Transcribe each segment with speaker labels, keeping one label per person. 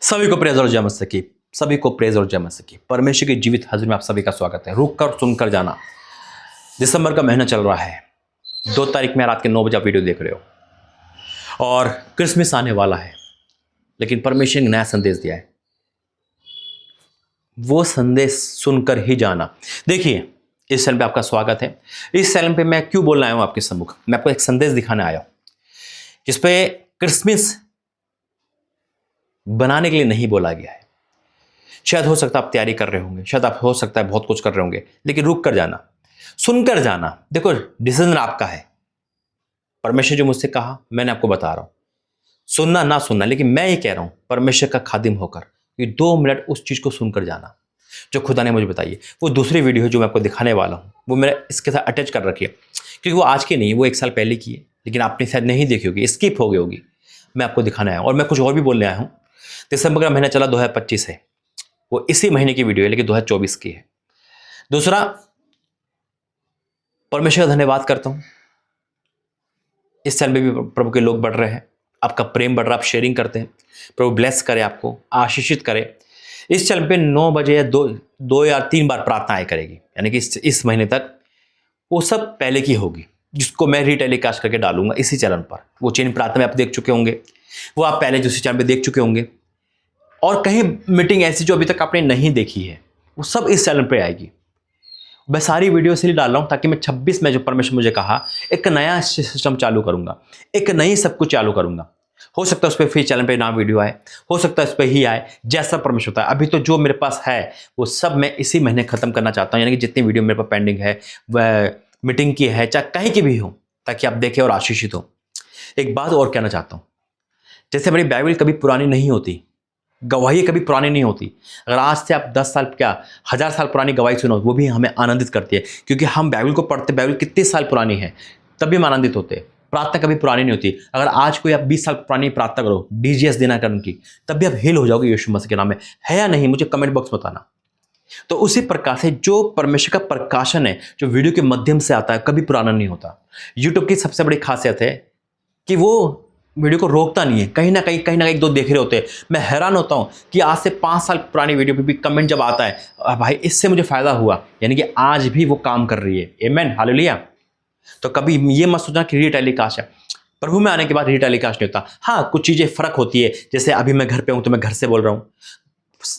Speaker 1: सभी को प्रेज और जय मसीह की, सभी को प्रेज और जय मसीह की। परमेश्वर की जीवित हाजिरी में आप सभी का स्वागत है। रुक कर सुनकर जाना। दिसंबर का महीना चल रहा है। 2 तारीख में रात के 9 बजे आप वीडियो देख रहे हो और क्रिसमस आने वाला है, लेकिन परमेश्वर ने नया संदेश दिया है। वो संदेश सुनकर ही जाना। देखिए, इस चैनल पे आपका स्वागत है। इस चैनल पे मैं क्यों बोलने आया हूं आपके सम्मुख? मैं आपको एक संदेश दिखाने आया हूं जिसपे क्रिसमस बनाने के लिए नहीं बोला गया है। शायद हो सकता है आप तैयारी कर रहे होंगे, शायद आप हो सकता है बहुत कुछ कर रहे होंगे, लेकिन रुक कर जाना, सुनकर जाना। देखो, डिसीजन आपका है। परमेश्वर जो मुझसे कहा मैंने आपको बता रहा हूं, सुनना ना सुनना, लेकिन मैं ये कह रहा हूं परमेश्वर का खादिम होकर ये 2 मिनट उस चीज को सुनकर जाना जो खुदा ने मुझे बताई है। वो दूसरी वीडियो है जो मैं आपको दिखाने वाला हूं, वो मैंने इसके साथ अटैच कर रखी है, क्योंकि वो आज की नहीं, वो 1 साल पहले की है, लेकिन आपने शायद नहीं देखी होगी, स्किप हो गई होगी। मैं आपको दिखाने आया हूं और मैं कुछ और भी बोलने आया हूं। दिसंबर का महीना चला 2025 है, वो इसी महीने की वीडियो है, लेकिन 2024 की है। दूसरा, परमेश्वर का धन्यवाद करता हूं, इस साल में भी प्रभु के लोग बढ़ रहे हैं, आपका प्रेम बढ़ रहा है, आप शेयरिंग करते हैं। प्रभु ब्लेस करे, आपको आशीषित करे। इस चैनल पे 9 बजे या 2 या 3 बार प्रार्थना आया करेगी, यानी कि इस महीने तक वो सब पहले की होगी, जिसको मैं रीटेलीकास्ट करके डालूंगा इसी चैनल पर। वो चैनल प्रार्थना में आप देख चुके होंगे, वो आप पहले दूसरे चैनल पे देख चुके होंगे, और कहीं मीटिंग ऐसी जो अभी तक आपने नहीं देखी है वो सब इस चैनल पे आएगी। मैं सारी वीडियो इसलिए डाल रहा हूँ ताकि मैं 26 में जो परमेश्वर मुझे कहा, एक नया सिस्टम चालू करूंगा, एक नई सब कुछ चालू करूंगा। हो सकता है उस पर फिर चैनल पे ना वीडियो आए, हो सकता है उस पर ही आए, जैसा परमेश्वर होता है। अभी तो जो मेरे पास है वो सब मैं इसी महीने खत्म करना चाहता हूँ, यानी कि जितनी वीडियो मेरे पास पेंडिंग है वह मीटिंग की है, चाहे कहीं की भी हो, ताकि आप देखें और आशीषित हो। एक बात और कहना चाहता हूँ, जैसे हमारी बाइबल कभी पुरानी नहीं होती, गवाही कभी पुरानी नहीं होती। अगर आज से आप 10 साल, क्या 1000 साल पुरानी गवाही सुनो, वो भी हमें आनंदित करती है, क्योंकि हम बाइबल को पढ़ते, बाइबल कितने साल पुरानी है, तब भी हम आनंदित होते हैं। प्रार्थना कभी पुरानी नहीं होती। अगर आज कोई आप 20 साल पुरानी प्रार्थना करो, डीजीएस देना करने की, तब भी आप हिल हो जाओगे यीशु मसीह के नाम में। है या नहीं, मुझे कमेंट बॉक्स में बताना। तो उसी प्रकार से जो परमेश्वर का प्रकाशन है, जो वीडियो के माध्यम से आता है, कभी पुराना नहीं होता। यूट्यूब की सबसे बड़ी खासियत है कि वो वीडियो को रोकता नहीं है। कहीं ना कहीं 1-2 देख रहे होते हैं। मैं हैरान होता हूं कि आज से 5 साल पुरानी वीडियो पे भी कमेंट जब आता है, भाई इससे मुझे फायदा हुआ, यानी कि आज भी वो काम कर रही है। आमेन, हालेलुया। तो कभी ये मत सोचना कि रीटेलीकास्ट है। प्रभु में आने के बाद रीटेलीकास्ट नहीं होता। हाँ, कुछ चीजें फर्क होती है, जैसे अभी मैं घर पे हूं तो मैं घर से बोल रहा हूं,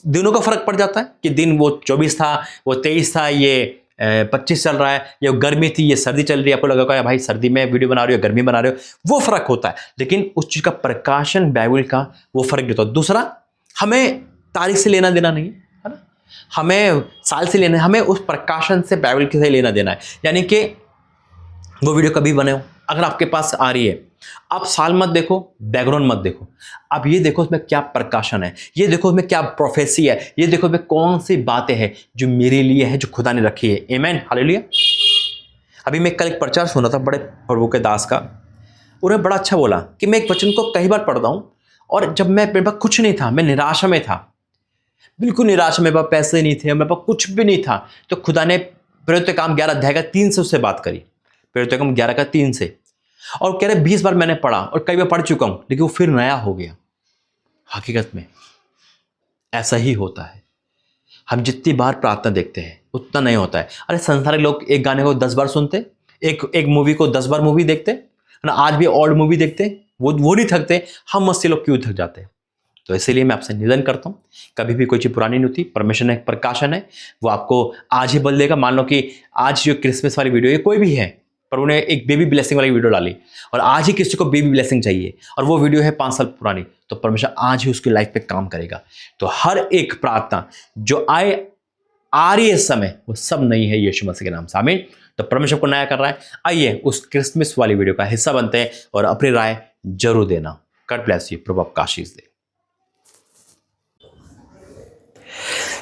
Speaker 1: दिनों का फर्क पड़ जाता है कि दिन वो 24 था, वो 23 था, ये 25 चल रहा है, ये गर्मी थी, ये सर्दी चल रही है। आपको लगा भाई सर्दी में वीडियो बना रहे हो, गर्मी बना रहे हो, वो फर्क होता है। लेकिन उस चीज का प्रकाशन बाइबल का वो फर्क नहीं होता। दूसरा, हमें तारीख से लेना देना नहीं है ना, हमें साल से लेना है, हमें उस प्रकाशन से बाइबल के से लेना देना है। यानी कि वो वीडियो कभी बने हो, अगर आपके पास आ रही है, आप साल मत देखो, बैकग्राउंड मत देखो, आप ये देखो उसमें क्या प्रकाशन है, ये देखो उसमें क्या प्रोफेसी है, ये देखो उसमें कौन सी बातें हैं जो मेरे लिए है, जो खुदा ने रखी है। आमेन, हालेलुया। अभी मैं कल एक प्रचार सुना था बड़े प्रभु के दास का, उन्होंने बड़ा अच्छा बोला कि मैं एक वचन को कई बार पढ़ता हूँ, और जब मेरे पास कुछ नहीं था, मैं निराशा में था, बिल्कुल निराशा, मेरे पास पैसे नहीं थे, मेरे पास कुछ भी नहीं था, तो खुदा ने प्रेरितों के काम 11 अध्याय का 3 से उससे बात करी, प्रेरितों के काम 11 का 3 से, और कह रहे 20 बार मैंने पढ़ा और कई बार पढ़ चुका हूं, लेकिन वो फिर नया हो गया। हकीकत में ऐसा ही होता है। हम जितनी बार प्रार्थना देखते हैं उतना नहीं होता है। अरे संसारिक लोग एक गाने को 10 बार सुनते, एक मूवी को 10 बार मूवी देखते ना, आज भी ओल्ड मूवी देखते, वो नहीं थकते। हम मस्ती लोग क्यों थक जाते हैं? तो इसीलिए मैं आपसे निवेदन करता हूँ, कभी भी कोई चीज़ पुरानी नहीं होती। परमेश्वर ने एक प्रकाशन है, वो आपको आज ही बदल देगा। मान लो कि आज जो क्रिसमस वाली वीडियो, ये कोई भी है, पर उन्हें एक बेबी ब्लेसिंग वाली वीडियो डाली, और आज ही किसी को बेबी ब्लेसिंग चाहिए, और वो वीडियो है 5 साल पुरानी, तो परमेश्वर आज ही उसकी लाइफ पे काम करेगा। तो हर एक प्रार्थना जो आ रही है इस समय, वो सब नई है यीशु मसीह के नाम से। आमीन। तो परमेश्वर को नया कर रहा है। आइए उस क्रिसमस वाली वीडियो का हिस्सा बनते हैं और अपनी राय जरूर देना। God bless you. प्रभु आपका आशीष दे।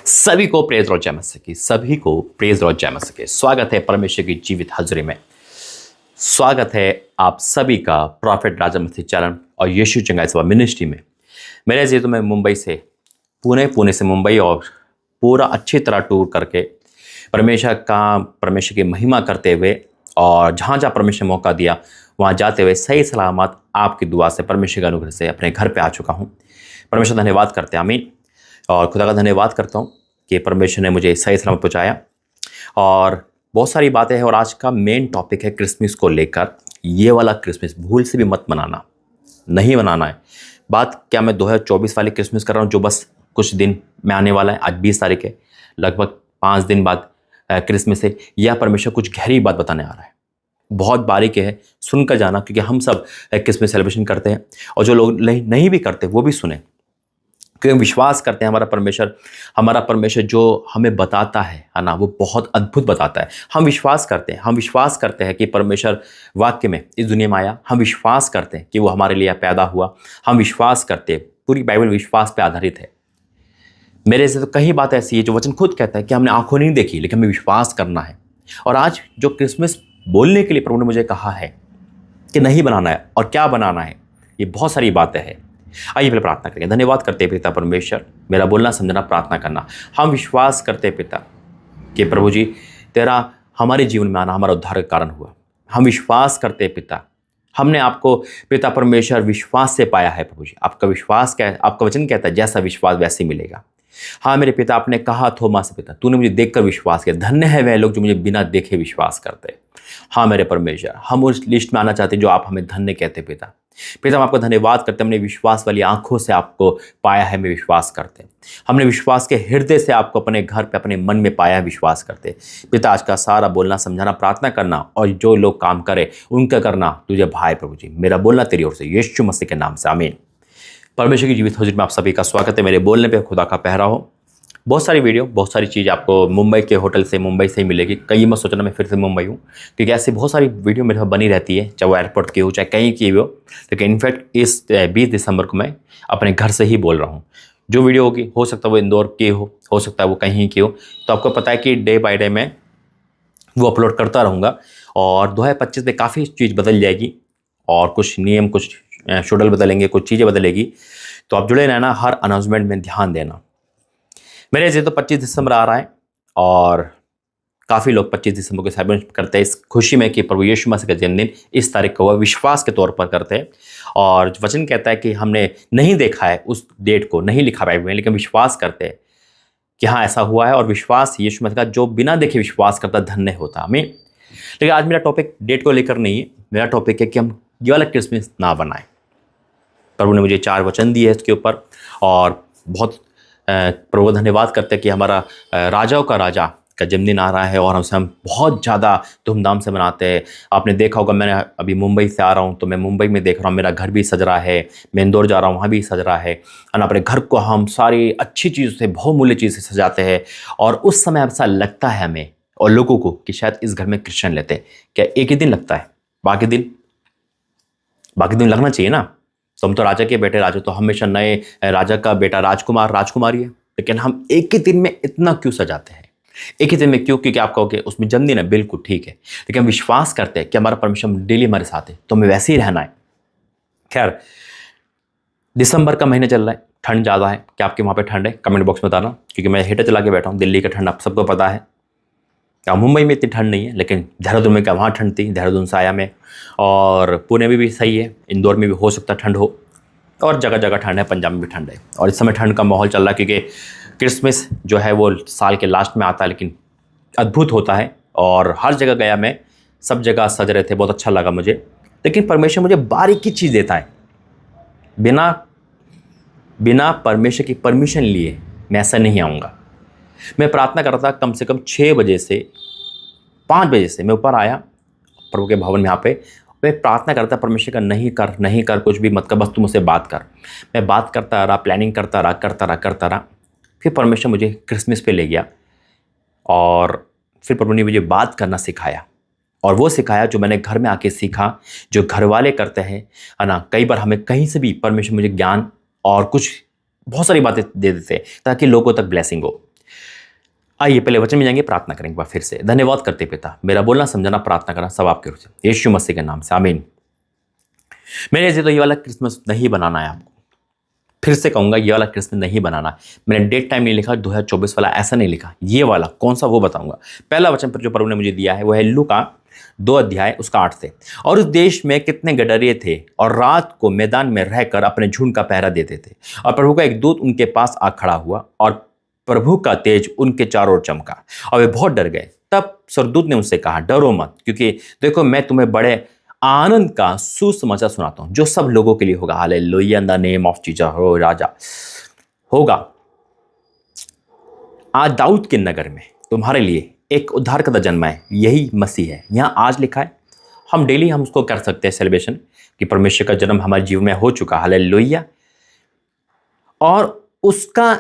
Speaker 1: सभी को प्रेज और जय मसीह की, सभी को प्रेज और जय मसीह की। स्वागत है परमेश्वर की जीवित हाजिरी में। स्वागत है आप सभी का प्रॉफिट राजा मसीह चरण और यीशु चंगाई सभा मिनिस्ट्री में। मेरे जी तो मैं मुंबई से पुणे से मुंबई, और पूरा अच्छी तरह टूर करके परमेश्वर की महिमा करते हुए, और जहाँ जहाँ परमेश्वर मौका दिया वहाँ जाते हुए सही सलामत आपकी दुआ से, परमेश्वर के अनुग्रह से अपने घर पे आ चुका हूँ। परमेश्वर धन्यवाद करते हैं, आमीन। और खुदा का धन्यवाद करता हूँ कि परमेश्वर ने मुझे सही सलामत पहुँचाया। और बहुत सारी बातें हैं और आज का मेन टॉपिक है क्रिसमस को लेकर। ये वाला क्रिसमस भूल से भी मत मनाना, नहीं मनाना है। बात क्या मैं 2024 वाले क्रिसमस कर रहा हूँ जो बस कुछ दिन में आने वाला है, आज 20 तारीख है, लगभग 5 दिन बाद क्रिसमस है, या परमेश्वर कुछ गहरी बात बताने आ रहा है। बहुत बारीक है, सुनकर जाना, क्योंकि हम सब क्रिसमस सेलिब्रेशन करते हैं और जो लोग नहीं भी करते वो भी सुने, क्योंकि विश्वास करते हैं हमारा परमेश्वर जो हमें बताता है ना, वो बहुत अद्भुत बताता है। हम विश्वास करते हैं कि परमेश्वर वाक्य में इस दुनिया में आया। हम विश्वास करते हैं कि वो हमारे लिए पैदा हुआ। हम विश्वास करते हैं, पूरी बाइबल विश्वास पे आधारित है। मेरे से तो कई बात ऐसी है जो वचन खुद कहता है कि हमने आंखों नहीं देखी, लेकिन हमें विश्वास करना है। और आज जो क्रिसमस बोलने के लिए प्रभु ने मुझे कहा है कि नहीं बनाना है और क्या बनाना है, ये बहुत सारी बातें हैं। आइए पहले प्रार्थना करेंगे। धन्यवाद करते हैं पिता परमेश्वर, मेरा बोलना समझना प्रार्थना करना। हम विश्वास करते हैं पिता कि प्रभु जी तेरा हमारे जीवन में आना हमारा उद्धार का कारण हुआ। हम विश्वास करते हैं पिता, हमने आपको पिता परमेश्वर विश्वास से पाया है। प्रभु जी आपका विश्वास क्या है, आपका वचन कहता है जैसा विश्वास वैसे ही मिलेगा। हाँ मेरे पिता, आपने कहा थोमा से पिता तूने मुझे देखकर विश्वास किया। धन्य है वह लोग जो मुझे बिना देखे विश्वास करते हैं। हाँ मेरे परमेश्वर, हम उस लिस्ट में आना चाहते हैं जो आप हमें धन्य कहते पिता। हम आपका धन्यवाद करते हैं, हमने विश्वास वाली आंखों से आपको पाया है, मैं विश्वास करते हैं। हमने विश्वास के हृदय से आपको अपने घर पे अपने मन में पाया है, विश्वास करते पिता। आज का सारा बोलना समझाना प्रार्थना करना और जो लोग काम करे उनका करना तुझे भाई प्रभु जी। मेरा बोलना तेरी ओर से यीशु मसीह के नाम से, आमीन। परमेश्वर की जीवित हुजूर में आप सभी का स्वागत है। मेरे बोलने पे खुदा का पहरा हो। बहुत सारी वीडियो, बहुत सारी चीज़ आपको मुंबई के होटल से, मुंबई से ही मिलेगी। कहीं मत सोचना मैं फिर से मुंबई हूँ, क्योंकि ऐसी बहुत सारी वीडियो मेरे पास बनी रहती है, चाहे वो एयरपोर्ट की हो चाहे कहीं की हो। लेकिन इनफैक्ट इस 20 दिसंबर को मैं अपने घर से ही बोल रहा हूँ। जो वीडियो होगी हो सकता है वो इंदौर की हो सकता है वो कहीं की हो। तो आपको पता है कि डे बाय डे मैं वो अपलोड करता रहूँगा। और 2025 में काफ़ी चीज़ बदल जाएगी और कुछ नियम, कुछ शेड्यूल बदलेंगे, कुछ चीज़ें बदलेगी। तो आप जुड़े रहना, हर अनाउंसमेंट में ध्यान देना। मेरे से तो 25 दिसंबर आ रहा है और काफ़ी लोग 25 दिसंबर को सेलिब्रेट करते हैं इस खुशी में कि प्रभु यीशु मसीह का जन्मदिन इस तारीख को हुआ, विश्वास के तौर पर करते हैं। और वचन कहता है कि हमने नहीं देखा है उस डेट को, नहीं लिखा बाइबल में, लेकिन विश्वास करते हैं कि हाँ ऐसा हुआ है। और विश्वास यीशु मसीह का जो बिना देखे विश्वास करता धन्य होता, आमीन। लेकिन आज मेरा टॉपिक डेट को लेकर नहीं है, मेरा टॉपिक है कि हम ये वाला क्रिसमस ना बनाएं। प्रभु ने मुझे 4 वचन दिए है इसके ऊपर और बहुत प्रभु धन्यवाद करते हैं कि हमारा राजाओं का राजा का जन्मदिन आ रहा है और हम बहुत ज़्यादा धूमधाम से मनाते हैं। आपने देखा होगा, मैंने अभी मुंबई से आ रहा हूँ तो मैं मुंबई में देख रहा हूँ मेरा घर भी सज रहा है। मैं इंदौर जा रहा हूँ, वहाँ भी सज रहा है। और अपने घर को हम सारी अच्छी चीज़ से, बहुमूल्य चीज़ से सजाते हैं। और उस समय ऐसा लगता है हमें और लोगों को कि शायद इस घर में क्रिश्चियन लेते हैं। क्या एक ही दिन लगता है? बाकी दिन लगना चाहिए ना। तुम तो राजा के बेटे, राजा तो हमेशा नए राजा का बेटा राजकुमारी है। लेकिन हम एक ही दिन में इतना क्यों सजाते हैं? एक ही दिन में क्यों? क्योंकि आप कहोगे उसमें जन्मदिन है, बिल्कुल ठीक है, लेकिन हम विश्वास करते हैं कि हमारा परमेश्वर डेली हमारे साथ है, तो हमें वैसे ही रहना है। खैर, दिसंबर का महीना चल रहा है, ठंड ज़्यादा है। क्या आपके वहाँ पे ठंड है? कमेंट बॉक्स में बताना, क्योंकि मैं हीटर चला के बैठा हूँ। दिल्ली का ठंड आप सबको पता है। मुंबई में इतनी ठंड नहीं है, लेकिन देहरादून में क्या वहाँ ठंड थी, देहरादून से आया मैं। और पुणे में भी सही है, इंदौर में भी हो सकता है ठंड हो, और जगह जगह ठंड है, पंजाब में भी ठंड है। और इस समय ठंड का माहौल चल रहा है, क्योंकि क्रिसमस जो है वो साल के लास्ट में आता है, लेकिन अद्भुत होता है। और हर जगह गया मैं, सब जगह सज रहे थे, बहुत अच्छा लगा मुझे। लेकिन परमेश्वर मुझे बारीकी चीज़ देता है, बिना परमेश्वर की परमिशन लिए मैं ऐसा नहीं आऊँगा। मैं प्रार्थना कर रहा था, कम से कम 6 बजे से 5 बजे से मैं ऊपर आया प्रभु के भवन में। यहाँ पे मैं प्रार्थना करता, परमेश्वर का नहीं कर कुछ भी मत कर, बस तू मुझसे बात कर। मैं बात करता रहा, प्लानिंग करता रहा। फिर परमेश्वर मुझे क्रिसमस पे ले गया और फिर प्रभु ने मुझे बात करना सिखाया। और वो सिखाया जो मैंने घर में आके सीखा, जो घर वाले करते हैं, है ना। कई बार हमें कहीं से भी परमेश्वर मुझे ज्ञान और कुछ बहुत सारी बातें दे देते हैं ताकि लोगों तक ब्लेसिंग हो। आइए पहले वचन में जाएंगे, प्रार्थना करेंगे फिर से। धन्यवाद करते पिता, मेरा बोलना समझाना प्रार्थना करना सब आपके रूप से, यीशु मसीह के नाम से, आमीन। मेरे से तो ये वाला क्रिसमस नहीं बनाना है आपको। फिर से कहूँगा, ये वाला क्रिसमस नहीं बनाना। मैंने डेट टाइम नहीं लिखा, 2024 वाला ऐसा नहीं लिखा। ये वाला कौन सा वो बताऊँगा। पहला वचन पर जो प्रभु ने मुझे दिया है वो है लूका 2 अध्याय उसका 8 से। और उस देश में कितने गडरिये थे और रात को मैदान में रहकर अपने झुंड का पहरा देते थे। और प्रभु का एक दूत उनके पास आ खड़ा हुआ और प्रभु का तेज उनके चारों ओर चमका और वे बहुत डर गए। तब स्वर्गदूत ने उनसे कहा, डरो मत, क्योंकि देखो मैं तुम्हें बड़े आनंद का सुसमाचार सुनाता हूं जो सब लोगों के लिए होगा। Hallelujah, in the name of Jesus. हो राजा होगा। आज दाऊद के नगर में तुम्हारे लिए एक उद्धारकर्ता जन्मा है, यही मसीह है। यहाँ आज लिखा है, हम डेली हम उसको कर सकते हैं सेलिब्रेशन कि परमेश्वर का जन्म हमारे जीवन में हो चुका। हालेलुया। और उसका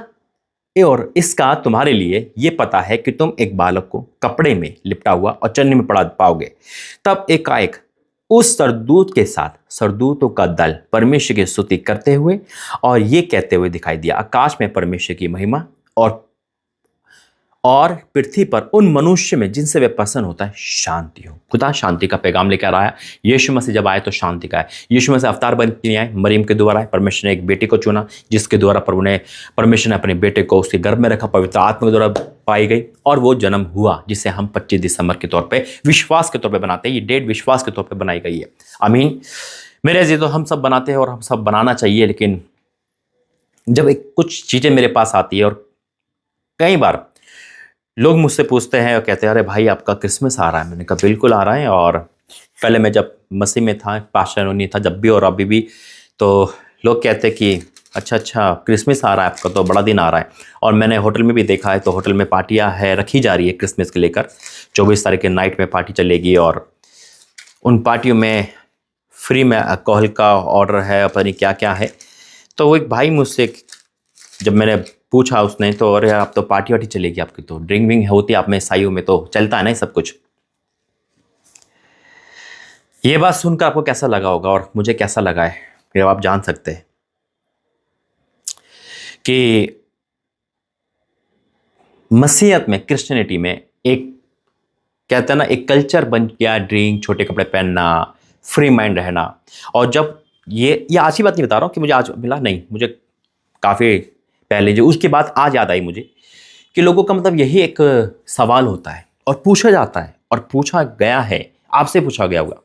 Speaker 1: और इसका तुम्हारे लिए ये पता है कि तुम एक बालक को कपड़े में लिपटा हुआ और चन्नी में पड़ा पाओगे। तब एकाएक उस सरदूत के साथ सरदूतों का दल परमेश्वर की स्तुति करते हुए और ये कहते हुए दिखाई दिया, आकाश में परमेश्वर की महिमा और पृथ्वी पर उन मनुष्य में जिनसे वे प्रसन्न होता है शांति हो। खुदा शांति का पैगाम लेकर आया। यीशु मसीह जब आए तो शांति का है। यीशु मसीह अवतार बन के आए, मरियम के द्वारा आए। परमेश्वर ने एक बेटे को चुना जिसके द्वारा परमेश्वर ने अपने बेटे को उसके गर्भ में रखा, पवित्र आत्मा के द्वारा पाई गई और वो जन्म हुआ, जिसे हम 25 दिसंबर के तौर पर विश्वास के तौर पर बनाते हैं। ये डेट विश्वास के तौर पर बनाई गई है। आमीन। मेरे अजीज, तो हम सब बनाते हैं और हम सब बनाना चाहिए, लेकिन जब कुछ चीज़ें मेरे पास आती है और कई बार लोग मुझसे पूछते हैं और कहते हैं, अरे भाई आपका क्रिसमस आ रहा है। मैंने कहा बिल्कुल आ रहा है। और पहले मैं जब मसीह में था, पास्टर नहीं था जब भी और अभी भी, तो लोग कहते कि अच्छा क्रिसमस आ रहा है आपका, तो बड़ा दिन आ रहा है। और मैंने होटल में भी देखा है, तो होटल में पार्टियां है रखी जा रही है क्रिसमस के लेकर। 24 तारीख के नाइट में पार्टी चलेगी और उन पार्टियों में फ्री में अल्कोहल का ऑर्डर है, पता नहीं क्या क्या है। तो वो एक भाई मुझसे जब मैंने पूछा उसने, तो अरे आप तो पार्टी वार्टी चलेगी आपकी, तो ड्रिंक विंग होती है आप में, ईसाइयों में तो चलता है ना सब कुछ। ये बात सुनकर आपको कैसा लगा होगा और मुझे कैसा लगा है, फिर आप जान सकते हैं कि मसीहत में, क्रिश्चियनिटी में एक कहते हैं ना, एक कल्चर बन गया ड्रिंक, छोटे कपड़े पहनना, फ्री माइंड रहना। और जब ये आज की बात नहीं बता रहा हूँ कि मुझे आज मिला, नहीं, मुझे काफ़ी पहले जो उसके बाद आज याद आई मुझे कि लोगों का मतलब यही एक सवाल होता है और पूछा जाता है और पूछा गया है, आपसे पूछा गया होगा,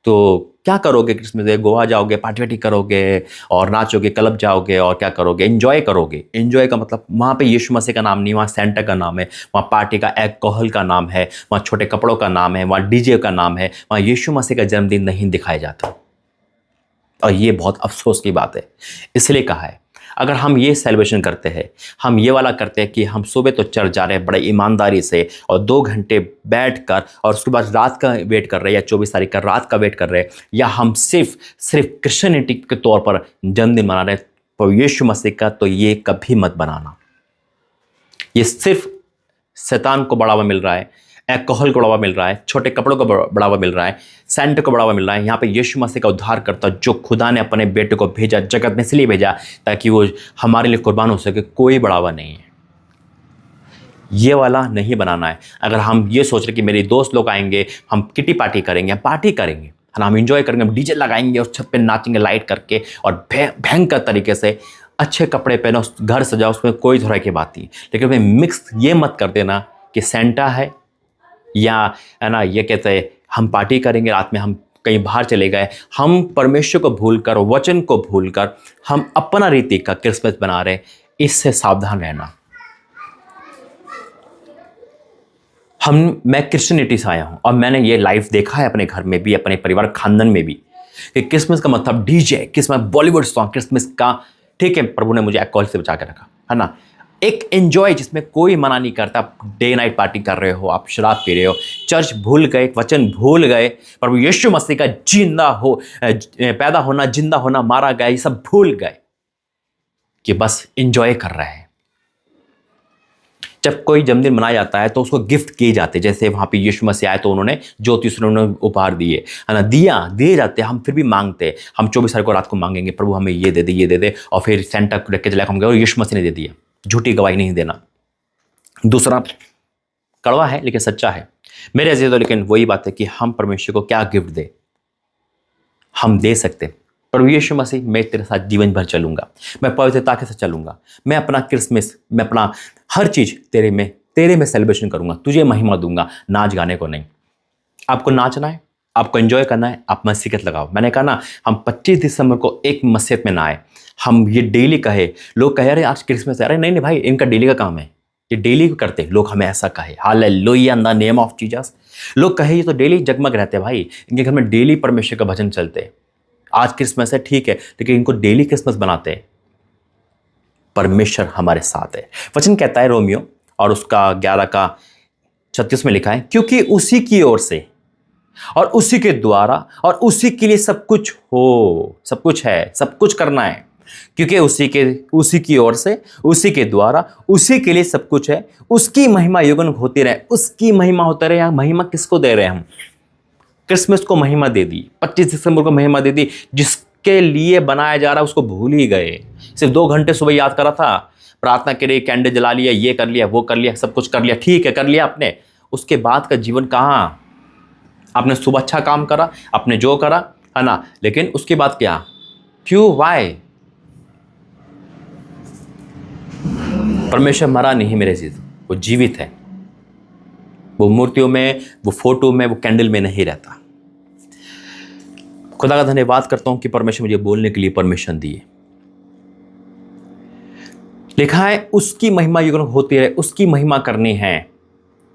Speaker 1: तो क्या करोगे क्रिसमस डे? गोवा जाओगे, पार्टी वार्टी करोगे और नाचोगे, क्लब जाओगे और क्या करोगे? एंजॉय करोगे। एंजॉय का मतलब वहाँ पे यीशु मसीह का नाम नहीं, वहाँ सेंटा का नाम है, वहाँ पार्टी का अल्कोहल का नाम है, वहाँ छोटे कपड़ों का नाम है, वहाँ डीजे का नाम है, वहाँ यीशु मसीह का जन्मदिन नहीं दिखाया जाता। और ये बहुत अफसोस की बात है। इसलिए कहा है, अगर हम ये सेलिब्रेशन करते हैं, हम ये वाला करते हैं कि हम सुबह तो चर्च जा रहे हैं बड़े ईमानदारी से और 2 घंटे बैठकर और उसके बाद रात का वेट कर रहे हैं, या 24 तारीख का रात का वेट कर रहे हैं, या हम सिर्फ क्रिश्चियनिटी के तौर पर जन्मदिन मना रहे हैं तो यीशु मसीह का, तो ये कभी मत बनाना। ये सिर्फ शैतान को बढ़ावा मिल रहा है, अल्कोहल को बढ़ावा मिल रहा है, छोटे कपड़ों को बढ़ावा मिल रहा है, सेंट को बढ़ावा मिल रहा है। यहाँ पे यीशु मसीह का उद्धार करता, जो खुदा ने अपने बेटे को भेजा जगत में इसलिए भेजा ताकि वो हमारे लिए कुर्बान हो सके, कोई बढ़ावा नहीं है। ये वाला नहीं बनाना है। अगर हम ये सोच रहे कि मेरे दोस्त लोग आएंगे, हम किटी पार्टी करेंगे, पार्टी करेंगे, हम इंजॉय करेंगे, हम डीजे लगाएंगे और छत पे नाचेंगे लाइट करके और भयंकर तरीके से, अच्छे कपड़े पहनो, घर सजाओ, उसमें कोई तरह की बात नहीं। लेकिन मैं मिक्स ये मत कर देना कि सेंटा है या है ना, ये कहते हैं हम पार्टी करेंगे, रात में हम कहीं बाहर चले गए, हम परमेश्वर को भूलकर, वचन को भूलकर हम अपना रीति का क्रिसमस बना रहे। इससे सावधान रहना। मैं क्रिश्चियनिटी से आया हूं और मैंने ये लाइफ देखा है अपने घर में भी, अपने परिवार खानदान में भी, कि क्रिसमस का मतलब DJ, Christmas Bollywood song, Christmas का, ठीक है, प्रभु ने मुझे अल्कोहल से बचा के रखा है ना, एक एंजॉय जिसमें कोई मना नहीं करता। डे नाइट पार्टी कर रहे हो, आप शराब पी रहे हो, चर्च भूल गए, वचन भूल गए, प्रभु यीशु मसीह का पैदा होना, जिंदा होना, मारा गया, ये सब भूल गए कि बस एंजॉय कर रहे हैं। जब कोई जन्मदिन मनाया जाता है तो उसको गिफ्ट किए जाते हैं, जैसे वहाँ पे यीशु मसीह आए तो उन्होंने ज्योति से उन्होंने उपहार दिए, है ना, दिए जाते हैं। हम फिर भी मांगते हैं, हम 24 तारीख को रात को मांगेंगे, प्रभु हमें ये दे दे, ये दे दे, और फिर सेंटा को लेकर चला होंगे और यीशु मसीह ने दे दिया। झूठी गवाही नहीं देना। दूसरा कड़वा है लेकिन सच्चा है मेरे अजीज। तो लेकिन वही बात है कि हम परमेश्वर को क्या गिफ्ट दे, हम दे सकते। प्रभु यीशु मसीह, मैं तेरे साथ जीवन भर चलूंगा, मैं पवित्रता के साथ चलूंगा, मैं अपना क्रिसमस, मैं अपना हर चीज तेरे में सेलिब्रेशन करूंगा, तुझे महिमा दूंगा, नाच गाने को नहीं। आपको नाचना है, आपको एंजॉय करना है, आप मसीहत लगाओ। मैंने कहा ना, हम 25 दिसंबर को एक मस्जिद में ना आए, हम ये डेली कहे। लोग कहे अरे आज क्रिसमस है, अरे नहीं नहीं भाई, इनका डेली का काम है, ये डेली करते हैं लोग, हमें ऐसा कहे। Hallelujah in the name of Jesus. लोग कहे ये तो डेली जगमग रहते हैं भाई, इनके घर में डेली परमेश्वर का भजन चलते हैं। आज क्रिसमस है ठीक है, लेकिन इनको डेली क्रिसमस बनाते हैं। परमेश्वर हमारे साथ है। वचन कहता है रोमियो और उसका 11 का 36 में लिखा है, क्योंकि उसी की ओर से और उसी के द्वारा और उसी के लिए सब कुछ हो, सब कुछ है, सब कुछ करना है। क्योंकि उसी की ओर से, उसी के द्वारा, उसी के लिए सब कुछ है, उसकी महिमा युगन होती रहे। उसकी महिमा होते रहे। महिमा किसको दे रहे हैं हम? क्रिसमस को महिमा दे दी, 25 दिसंबर को महिमा दे दी। जिसके लिए बनाया जा रहा है उसको भूल ही गए। सिर्फ 2 घंटे सुबह याद करा था, प्रार्थना के लिए कैंडल जला लिया, ये कर लिया, वो कर लिया, सब कुछ कर लिया, ठीक है कर लिया आपने। उसके बाद का जीवन कहाँ? आपने सुबह अच्छा काम करा, आपने जो करा है ना, लेकिन उसके बाद क्या? क्यों? वाई? परमेश्वर मरा नहीं मेरे जीत, वो जीवित है। वो मूर्तियों में, वो फोटो में, वो कैंडल में नहीं रहता। खुदा का धन्यवाद करता हूं कि परमेश्वर मुझे बोलने के लिए परमिशन दिए। लिखा है उसकी महिमा युग होती रहे, उसकी महिमा करनी है,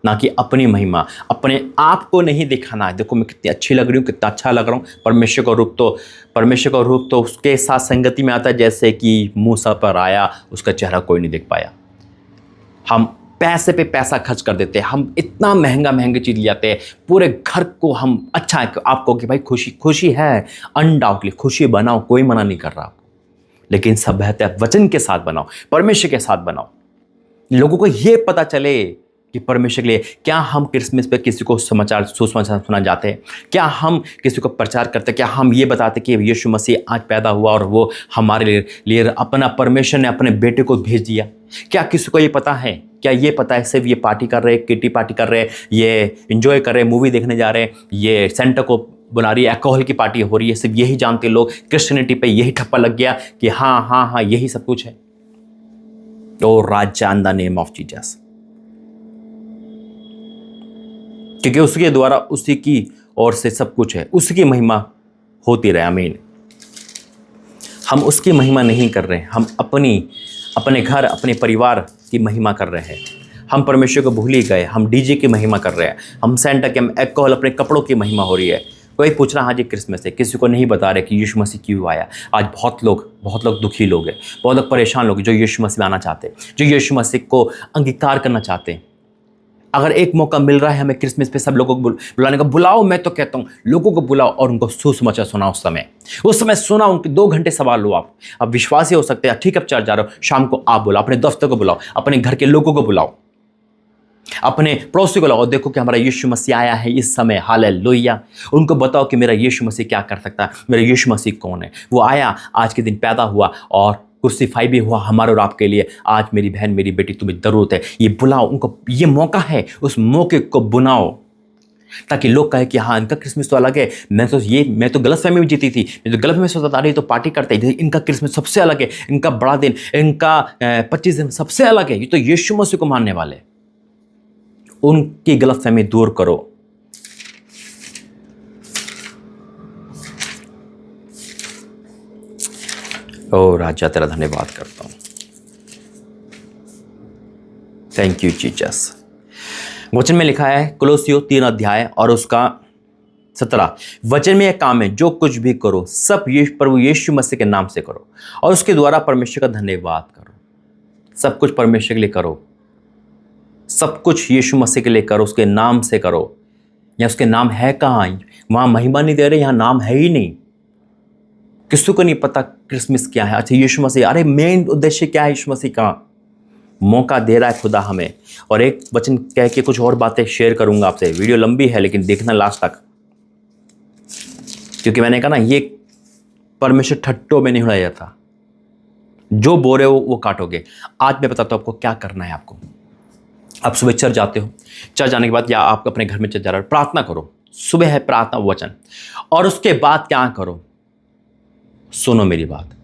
Speaker 1: ना कि अपनी महिमा। अपने आप को नहीं दिखाना है। देखो मैं कितनी अच्छी लग रही हूँ, कितना अच्छा लग रहा हूँ। परमेश्वर का रूप तो उसके साथ संगति में आता है, जैसे कि मूसा पर आया, उसका चेहरा कोई नहीं देख पाया। हम पैसे पे पैसा खर्च कर देते हैं, हम इतना महंगी चीज़ ले आते हैं, पूरे घर को हम अच्छा है आपको कि भाई खुशी है, अनडाउटली खुशी बनाओ, कोई मना नहीं कर रहा आपको, लेकिन सब बेहतर वचन के साथ बनाओ, परमेश्वर के साथ बनाओ। लोगों को यह पता चले कि परमेश्वर के लिए क्या हम क्रिसमस पे किसी को सुसमाचार सुना जाते हैं, क्या हम किसी को प्रचार करते हैं, क्या हम ये बताते कि यीशु मसीह आज पैदा हुआ और वो हमारे लिए अपना परमेश्वर ने अपने बेटे को भेज दिया। क्या किसी को ये पता है? क्या ये पता है सिर्फ ये पार्टी कर रहे हैं, किटी पार्टी कर रहे हैं, ये एंजॉय कर रहे हैं, मूवी देखने जा रहे हैं, ये सेंटा को बुला रही है, अल्कोहल की पार्टी हो रही है, सिर्फ यही जानते लोग? क्रिश्चियनिटी पे यही ठप्पा लग गया कि हाँ यही सब कुछ है। ओ राजा in the name of Jesus, क्योंकि उसके द्वारा, उसी की ओर से सब कुछ है, उसकी महिमा होती रहे। आमीन। हम उसकी महिमा नहीं कर रहे हैं, हम अपने घर, अपने परिवार की महिमा कर रहे हैं। हम परमेश्वर को भूल ही गए, हम डीजे की महिमा कर रहे हैं, हम सेंटा के, अल्कोहल, अपने कपड़ों की महिमा हो रही है। कोई पूछ रहा हाँ जी क्रिसमस है, किसी को नहीं बता रहे कि यीशु मसीह क्यों आया। आज बहुत लोग दुखी लोग हैं, बहुत लोग परेशान लोग हैं, जो यीशु मसीह में आना चाहते हैं, जो यीशु मसीह को अंगीकार करना चाहते हैं। अगर एक मौका मिल रहा है हमें क्रिसमस पे सब लोगों को बुलाने का, बुलाओ। मैं तो कहता हूँ लोगों को बुलाओ और उनको सुसमाचार सुनाओ। उस समय सुना, उनके 2 घंटे सवाल लो आप। अब विश्वासी हो सकते हैं, ठीक है चर्च जा रहे हो, शाम को आप बुलाओ, अपने दफ्तर को बुलाओ, अपने घर के लोगों को बुलाओ, अपने पड़ोसी को लाओ, देखो कि हमारा यीशु मसीह आया है इस समय। हालेलुया। उनको बताओ कि मेरा यीशु मसीह क्या कर सकता है, मेरा यीशु मसीह कौन है। वो आया, आज के दिन पैदा हुआ और क्रूसीफाई भी हुआ हमारे और आपके लिए। आज मेरी बहन, मेरी बेटी, तुम्हें ज़रूरत है, ये बुलाओ उनको, ये मौका है, उस मौके को बुलाओ, ताकि लोग कहे कि हाँ इनका क्रिसमस तो अलग है। मैं तो गलत फहमी में जीती थी, मैं तो गलत फहमी में सोचता था, तो पार्टी करते हैं, इनका क्रिसमस सबसे अलग है, इनका बड़ा दिन, इनका 25 दिन सबसे अलग है, ये तो यीशु मसीह को मानने वाले। उनकी गलत फहमी दूर करो। ओ राजा तेरा धन्यवाद करता हूं, थैंक यू जीसस। वचन में लिखा है कुलोसियो 3 अध्याय और उसका 17, वचन में यह काम है जो कुछ भी करो सब प्रभु यीशु मसीह के नाम से करो और उसके द्वारा परमेश्वर का धन्यवाद करो। सब कुछ परमेश्वर के लिए करो, सब कुछ यीशु मसीह के लिए करो, उसके नाम से करो। या उसके नाम है कहाँ? वहां महिमा नहीं दे रहे, यहां नाम है ही नहीं। किसी को नहीं पता क्रिसमस क्या है। अच्छा यीशु मसीह, अरे मेन उद्देश्य क्या है यीशु मसीह का? मौका दे रहा है खुदा हमें। और एक वचन कह के कुछ और बातें शेयर करूंगा आपसे। वीडियो लंबी है लेकिन देखना लास्ट तक, क्योंकि मैंने कहा ना ये परमेश्वर ठट्टों में नहीं उड़ाया जाता। जो बोरे हो वो काटोगे। आज मैं बताता हूं आपको क्या करना है। आपको, आप सुबह चर्च जाते हो, चर्च जाने के बाद या आप अपने घर में चर्च जा रहे हो, प्रार्थना करो। सुबह है प्रार्थना वचन, और उसके बाद क्या करो? सुनो मेरी बात।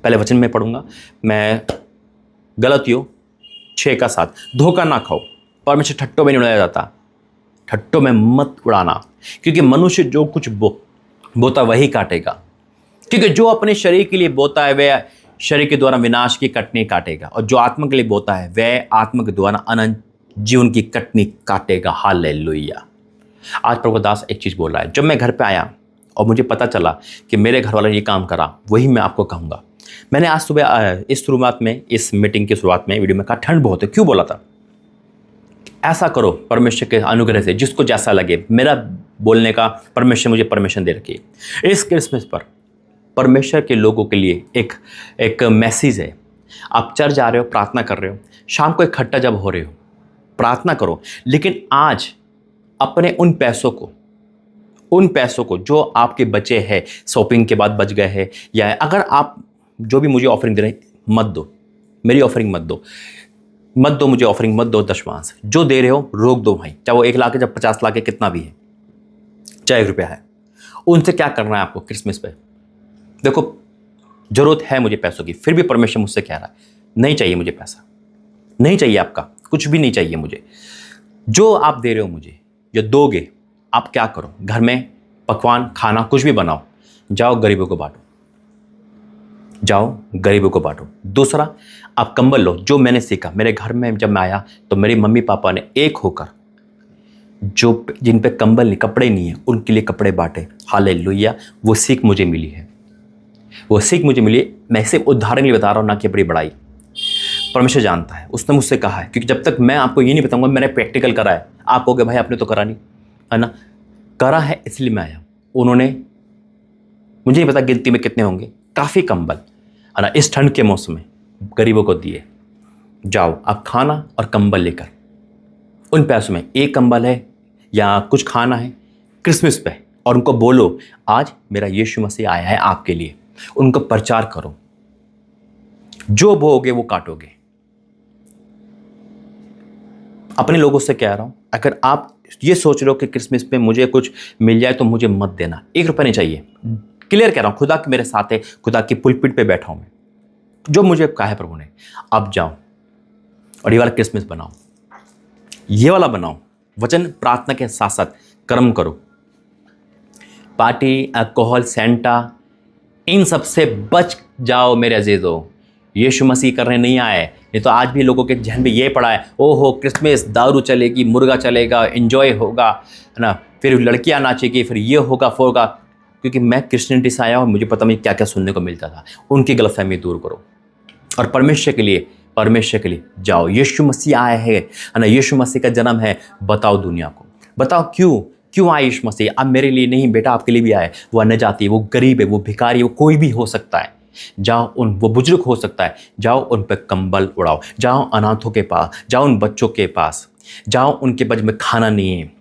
Speaker 1: पहले वचन में पढ़ूंगा मैं, गलतियों 6 का 7, धोखा ना खाओ, परमेश्वर ठट्टों में नहीं उड़ाया जाता। ठट्टों में मत उड़ाना, क्योंकि मनुष्य जो कुछ बोता वही काटेगा। क्योंकि जो अपने शरीर के लिए बोता है वह शरीर के द्वारा विनाश की कटनी काटेगा, और जो आत्मा के लिए बोता है वह आत्मा के द्वारा अनंत जीवन की कटनी काटेगा। हालेलुया। आज प्रभु दास एक चीज़ बोल रहा है। जब मैं घर पे आया और मुझे पता चला कि मेरे घर वाले ने ये काम करा, वही मैं आपको कहूँगा। मैंने आज सुबह इस शुरुआत में, इस मीटिंग की शुरुआत में वीडियो में कहा ठंड बहुत है, क्यों बोला था? ऐसा करो परमेश्वर के अनुग्रह से, जिसको जैसा लगे। मेरा बोलने का परमेश्वर मुझे परमिशन दे रखी है। इस क्रिसमस पर परमेश्वर के लोगों के लिए एक मैसेज है। आप चर्च जा रहे हो, प्रार्थना कर रहे हो, शाम को इकट्ठा जब हो रहे हो, प्रार्थना करो, लेकिन आज अपने उन पैसों को जो आपके बचे हैं, शॉपिंग के बाद बच गए हैं, या अगर आप जो भी मुझे ऑफरिंग दे रहे हैं मत दो, मेरी ऑफरिंग मत दो, मुझे ऑफरिंग मत दो। दशमांश जो दे रहे हो रोक दो भाई, चाहे वो 1 लाख है, चाहे 50 लाख है, कितना भी है, चाहे 1 रुपया है। उनसे क्या करना है आपको क्रिसमस पे? देखो, जरूरत है मुझे पैसों की, फिर भी परमेश्वर मुझसे कह रहा है नहीं चाहिए मुझे पैसा, नहीं चाहिए आपका कुछ भी नहीं चाहिए मुझे। जो आप दे रहे हो मुझे, जो दोगे, आप क्या करो, घर में पकवान खाना कुछ भी बनाओ, जाओ गरीबों को बांटो, जाओ गरीबों को बांटो। दूसरा, आप कंबल लो। जो मैंने सीखा, मेरे घर में जब मैं आया तो मेरे मम्मी पापा ने एक होकर जो जिन पे कंबल नहीं, कपड़े नहीं है, उनके लिए कपड़े बांटे। हालेलुया। वो सीख मुझे मिली है, वो सीख मुझे मिली है। मैं सिर्फ उदाहरण के लिए बता रहा हूँ, ना कि बड़ी बड़ाई। परमेश्वर जानता है, उसने मुझसे कहा है, क्योंकि जब तक मैं आपको ये नहीं बताऊंगा मैंने प्रैक्टिकल करा है, आप कहोगे भाई आपने तो करा नहीं, है ना? करा है इसलिए मैं आया। उन्होंने, मुझे नहीं पता गिनती में कितने होंगे, काफ़ी कंबल, है ना, इस ठंड के मौसम में गरीबों को दिए। जाओ आप खाना और कंबल लेकर, उन पैसों में एक कंबल है या कुछ खाना है क्रिसमस पे, और उनको बोलो आज मेरा यीशु मसीह आया है आपके लिए। उनको प्रचार करो। जो बोओगे वो काटोगे। अपने लोगों से कह रहा हूं, अगर आप ये सोच रहे हो कि क्रिसमस पे मुझे कुछ मिल जाए तो मुझे मत देना, 1 रुपया नहीं चाहिए। क्लियर कह रहा हूं, खुदा के मेरे साथ है, खुदा की पुलपिट पे बैठा हूं मैं। जो मुझे कहा है प्रभु ने, आप जाओ और ये वाला क्रिसमस बनाओ, ये वाला बनाओ। वचन प्रार्थना के साथ साथ कर्म करो। पार्टी, अल्कोहल, सेंटा, इन सब से बच जाओ मेरे अजीजों। यीशु मसीह करने नहीं आए, नहीं तो आज भी लोगों के जहन में ये पड़ा है, ओहो क्रिसमस, दारू चलेगी, मुर्गा चलेगा, एंजॉय होगा, है ना, फिर लड़कियां नाचेगी, फिर ये होगा वो होगा। क्योंकि मैं क्रिश्चियनिटी से आया और मुझे पता नहीं क्या क्या सुनने को मिलता था। उनकी गलतफहमी दूर करो और परमेश्वर के लिए जाओ। यीशु मसीह आया है ना, यीशु मसीह का जन्म है, बताओ दुनिया को, बताओ क्यों आए यीशु मसीह। अब मेरे लिए नहीं बेटा, आपके लिए भी आए। वो अन्यजाति है, वो गरीब है, वो भिखारी है, वो कोई भी हो सकता है। जाओ वो बुजुर्ग हो सकता है, जाओ उन पर कंबल उड़ाओ, जाओ अनाथों के पास, जाओ उन बच्चों के पास, जाओ उनके बज में खाना नहीं है,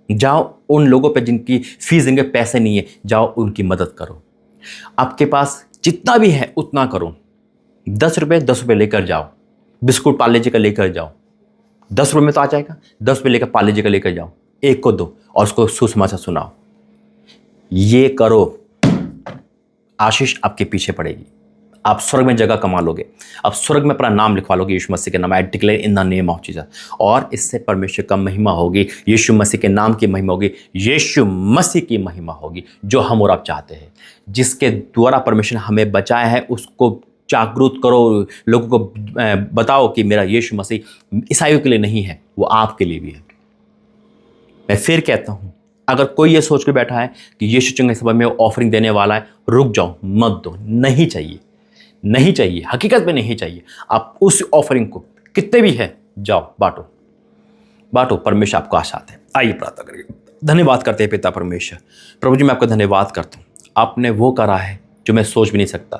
Speaker 1: जाओ उन लोगों पे जिनकी फीस देंगे पैसे नहीं है, जाओ उनकी मदद करो। आपके पास जितना भी है उतना करो। 10 रुपये लेकर जाओ, बिस्कुट पार्ले जी का लेकर जाओ, 10 रुपये में तो आ जाएगा। 10 रुपये लेकर पार्ले जी का लेकर जाओ, एक को दो और उसको सुसमाचार सुनाओ। ये करो, आशीष आपके पीछे पड़ेगी। आप स्वर्ग में जगह कमा लोगे, आप स्वर्ग में अपना नाम लिखवा लोगे यीशु मसीह के नाम। I declare in the name of Jesus. और इससे परमेश्वर का महिमा होगी, यीशु मसीह के नाम की महिमा होगी, यीशु मसीह की महिमा होगी, जो हम और आप चाहते हैं। जिसके द्वारा परमेश्वर हमें बचाया है उसको जागरूक करो, लोगों को बताओ कि मेरा यीशु मसीह ईसाइयों के लिए नहीं है, वो आपके लिए भी है। मैं फिर कहता हूँ, अगर कोई ये सोच के बैठा है कि यीशु चंगे सभा में ऑफरिंग देने वाला है, रुक जाओ, मत दो। नहीं चाहिए, हकीकत में नहीं चाहिए। आप उस ऑफरिंग को कितने भी है, जाओ बांटो, परमेश्वर आपको आशीष है। आइए प्रार्थना करिए। धन्यवाद करते हैं पिता परमेश्वर। प्रभु जी, मैं आपका धन्यवाद करता हूँ, आपने वो करा है जो मैं सोच भी नहीं सकता।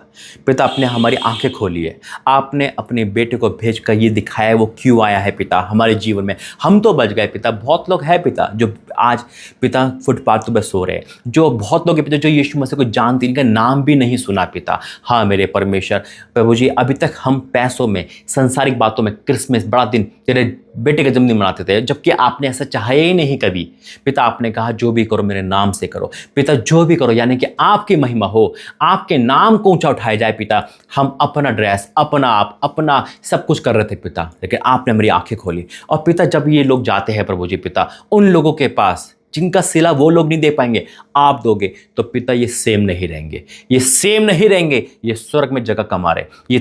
Speaker 1: पिता, आपने हमारी आंखें खोली है, आपने अपने बेटे को भेजकर ये दिखाया वो क्यों आया है पिता हमारे जीवन में। हम तो बच गए पिता, बहुत लोग हैं पिता जो आज पिता फुटपाथ पर सो रहे हैं, जो बहुत लोग हैं पिता जो यीशु मसीह को जानते हैं, इनका नाम भी नहीं सुना पिता। हाँ मेरे परमेश्वर प्रभु जी, अभी तक हम पैसों में, संसारिक बातों में क्रिसमस बड़ा दिन, तेरे बेटे का जन्मदिन मनाते थे, जबकि आपने ऐसा चाहा ही नहीं कभी पिता। आपने कहा जो भी करो मेरे नाम से करो पिता, जो भी करो यानी कि आपकी महिमा हो, आपके नाम को ऊंचा उठाया जाए पिता। हम अपना ड्रेस, अपना आप, अपना सब कुछ कर रहे थे पिता, लेकिन आपने मेरी आंखें खोली। और पिता जब ये लोग जाते हैं प्रभु जी पिता, उन लोगों के पास जिनका सिला वो लोग नहीं दे पाएंगे, आप दोगे तो पिता ये सेम नहीं रहेंगे, ये सेम नहीं रहेंगे, ये स्वर्ग में जगह कमा रहे, ये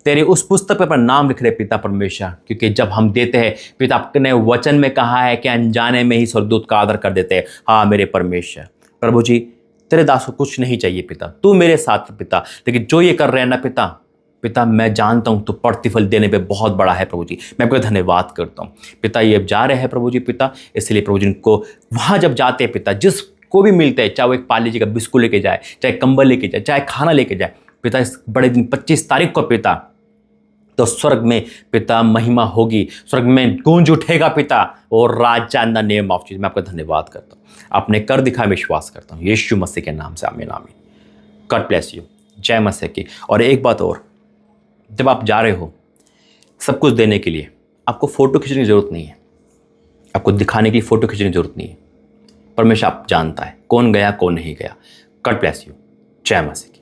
Speaker 1: तेरे उस पुस्तक पे अपना नाम लिख रहे पिता परमेश्वर। क्योंकि जब हम देते हैं पिता, आपने वचन में कहा है कि अनजाने में ही स्वर्गदूत का आदर कर देते हैं। हाँ मेरे परमेश्वर प्रभु जी, तेरे दास को कुछ नहीं चाहिए पिता, तू मेरे साथ पिता, लेकिन जो ये कर रहे हैं ना पिता मैं जानता हूं तो प्रतिफल देने पे बहुत बड़ा है प्रभु जी। मैं आपका धन्यवाद करता हूं पिता। ये अब जा रहे हैं प्रभु जी पिता, इसलिए प्रभु जी इनको वहां जब जाते हैं पिता, जिसको भी मिलते हैं, चाहे वो एक पाली जी का बिस्कुट लेके जाए, चाहे कंबल लेके जाए, चाहे खाना लेके जाए पिता, इस बड़े दिन 25 तारीख को पिता, तो स्वर्ग में पिता महिमा होगी, स्वर्ग में गूंज उठेगा पिता, और राजा in the name of Jesus. मैं आपका धन्यवाद करता हूँ, आपने कर दिखाया, विश्वास करता हूँ यीशु मसीह के नाम से, आमीन आमीन। गॉड ब्लेस यू, जय मसीह की। और एक बात और, जब आप जा रहे हो सब कुछ देने के लिए, आपको फोटो खींचने की जरूरत नहीं है, आपको दिखाने की फोटो खींचने की जरूरत नहीं है। परमेश्वर आप जानता है कौन गया कौन नहीं गया। गॉड ब्लेस यू, जय मसीह की।